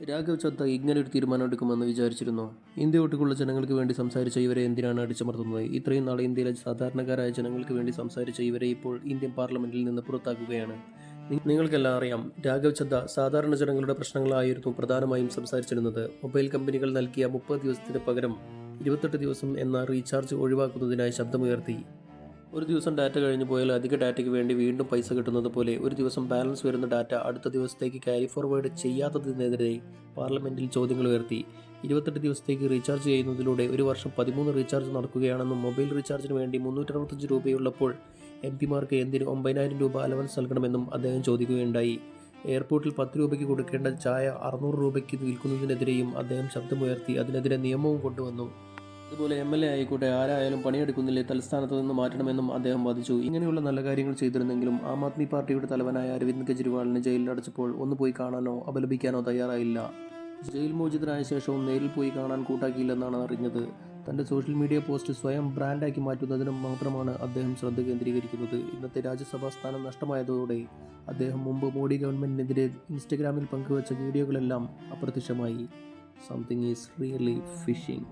രാഘവ് ചദ്ദ ഇങ്ങനൊരു തീരുമാനം എടുക്കുമെന്ന് വിചാരിച്ചിരുന്നോ? ഇന്ത്യ ഒട്ടുക്കുള്ള ജനങ്ങൾക്ക് വേണ്ടി സംസാരിച്ച ഇവരെ എന്തിനാണ് അടിച്ചമർത്തുന്നത്? ഇത്രയും നാൾ ഇന്ത്യയിലെ സാധാരണക്കാരായ ജനങ്ങൾക്ക് വേണ്ടി സംസാരിച്ച ഇവരെ ഇപ്പോൾ ഇന്ത്യൻ പാർലമെന്റിൽ നിന്ന് പുറത്താക്കുകയാണ്. നിങ്ങൾക്കെല്ലാം അറിയാം, രാഘവ് ചദ്ദ സാധാരണ ജനങ്ങളുടെ പ്രശ്നങ്ങളായിരുന്നു പ്രധാനമായും സംസാരിച്ചിരുന്നത്. മൊബൈൽ കമ്പനികൾ നൽകിയ 30 ദിവസത്തിന് പകരം 28 ദിവസം എന്ന റീചാർജ് ഒഴിവാക്കുന്നതിനായി ശബ്ദമുയർത്തി. ഒരു ദിവസം ഡാറ്റ കഴിഞ്ഞു പോയാൽ അധിക ഡാറ്റയ്ക്ക് വേണ്ടി വീണ്ടും പൈസ കിട്ടുന്നത് പോലെ ഒരു ദിവസം ബാലൻസ് വരുന്ന ഡാറ്റ അടുത്ത ദിവസത്തേക്ക് ക്യാരി ഫോർവേഡ് ചെയ്യാത്തതിനെതിരെ പാർലമെന്റിൽ ചോദ്യങ്ങൾ ഉയർത്തി. 28 ദിവസത്തേക്ക് റീചാർജ് ചെയ്യുന്നതിലൂടെ ഒരു വർഷം 13 റീചാർജ് നടക്കുകയാണെന്നും മൊബൈൽ റീചാർജിന് വേണ്ടി 365 രൂപയുള്ളപ്പോൾ എംപിമാർക്ക് എന്തിന് 9,000 രൂപ അലവൻസ് നൽകണമെന്നും അദ്ദേഹം ചോദിക്കുകയുണ്ടായി. എയർപോർട്ടിൽ 10 രൂപയ്ക്ക് കൊടുക്കേണ്ട ചായ 600 രൂപയ്ക്ക് വിൽക്കുന്നതിനെതിരെയും അദ്ദേഹം ശബ്ദമുയർത്തി അതിനെതിരെ നിയമവും കൊണ്ടുവന്നു. അതുപോലെ MLA ആയിക്കോട്ടെ, ആരായാലും പണിയെടുക്കുന്നില്ലേ, തലസ്ഥാനത്ത് നിന്ന് മാറ്റണമെന്നും അദ്ദേഹം വാദിച്ചു. ഇങ്ങനെയുള്ള നല്ല കാര്യങ്ങൾ ചെയ്തിരുന്നെങ്കിലും ആം ആദ്മി പാർട്ടിയുടെ തലവനായ അരവിന്ദ് കെജ്രിവാളിനെ ജയിലിൽ അടച്ചപ്പോൾ ഒന്ന് പോയി കാണാനോ അപലപിക്കാനോ തയ്യാറായില്ല. ജയിൽ മോചിതനായ ശേഷവും നേരിൽ പോയി കാണാൻ കൂട്ടാക്കിയില്ലെന്നാണ് അറിഞ്ഞത്. തൻ്റെ സോഷ്യൽ മീഡിയ പോസ്റ്റ് സ്വയം ബ്രാൻഡാക്കി മാറ്റുന്നതിനും മാത്രമാണ് അദ്ദേഹം ശ്രദ്ധ കേന്ദ്രീകരിക്കുന്നത്. ഇന്നത്തെ രാജ്യസഭാ സ്ഥാനം നഷ്ടമായതോടെ അദ്ദേഹം മുമ്പ് മോഡി ഗവൺമെൻറ്റിനെതിരെ ഇൻസ്റ്റഗ്രാമിൽ പങ്കുവച്ച വീഡിയോകളെല്ലാം അപ്രത്യക്ഷമായി. Something is really phishing.